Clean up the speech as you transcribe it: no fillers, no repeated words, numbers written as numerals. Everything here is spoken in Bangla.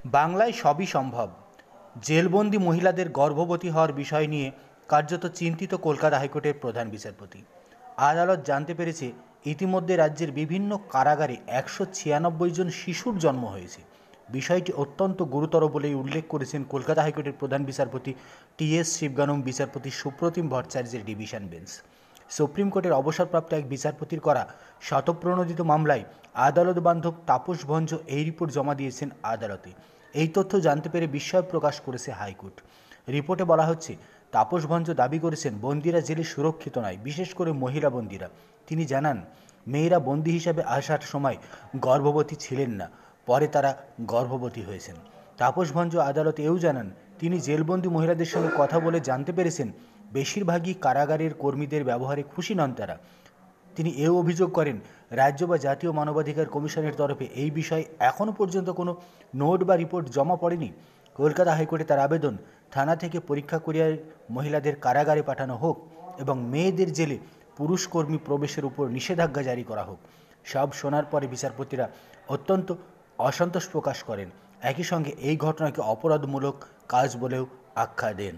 বাংলায় সবই সম্ভব। জেলবন্দি মহিলাদের গর্ভবতী হওয়ার বিষয় নিয়ে কার্যত চিন্তিত কলকাতা হাইকোর্টের প্রধান বিচারপতি। আদালত জানতে পেরেছে ইতিমধ্যে রাজ্যের বিভিন্ন কারাগারে 196 জন শিশুর জন্ম হয়েছে। বিষয়টি অত্যন্ত গুরুতর বলেই উল্লেখ করেছেন কলকাতা হাইকোর্টের প্রধান বিচারপতি টি.এস. শিবগানম, বিচারপতি সুপ্রতিম ভট্টাচার্যের ডিভিশন বেঞ্চ। সুপ্রিম কোর্টের অবসরপ্রাপ্ত এক বিচারপতির করা স্বতঃপ্রণোদিত মামলায় আদালত বান্ধব তাপস ভঞ্জ এই রিপোর্ট জমা দিয়েছেন আদালতে। এই তথ্য জানতে পেরে বিস্ময় প্রকাশ করেছে হাইকোর্ট। রিপোর্টে বলা হচ্ছে, তাপস ভঞ্জ দাবি করেছেন বন্দিরা জেলে সুরক্ষিত নয়, বিশেষ করে মহিলা বন্দিরা। তিনি জানান, মেয়েরা বন্দি হিসাবে আসার সময় গর্ভবতী ছিলেন না, পরে তারা গর্ভবতী হয়েছেন। তাপস ভঞ্জ আদালতে এও জানান, তিনি জেলবন্দি মহিলাদের সঙ্গে কথা বলে জানতে পেরেছেন বেশিরভাগই কারাগারের কর্মীদের ব্যবহারে খুশি নন তারা। তিনি এও অভিযোগ করেন, রাজ্য বা জাতীয় মানবাধিকার কমিশনের তরফে এই বিষয়ে এখনও পর্যন্ত কোনো নোট বা রিপোর্ট জমা পড়েনি। কলকাতা হাইকোর্টে তার আবেদন, থানা থেকে পরীক্ষা করিয়ে মহিলাদের কারাগারে পাঠানো হোক এবং মেয়েদের জেলে পুরুষ কর্মী প্রবেশের উপর নিষেধাজ্ঞা জারি করা হোক। সব শোনার পরে বিচারপতিরা অত্যন্ত অসন্তোষ প্রকাশ করেন। একই সঙ্গে এই ঘটনাকে অপরাধমূলক কাজ বলেও আখ্যা দেন।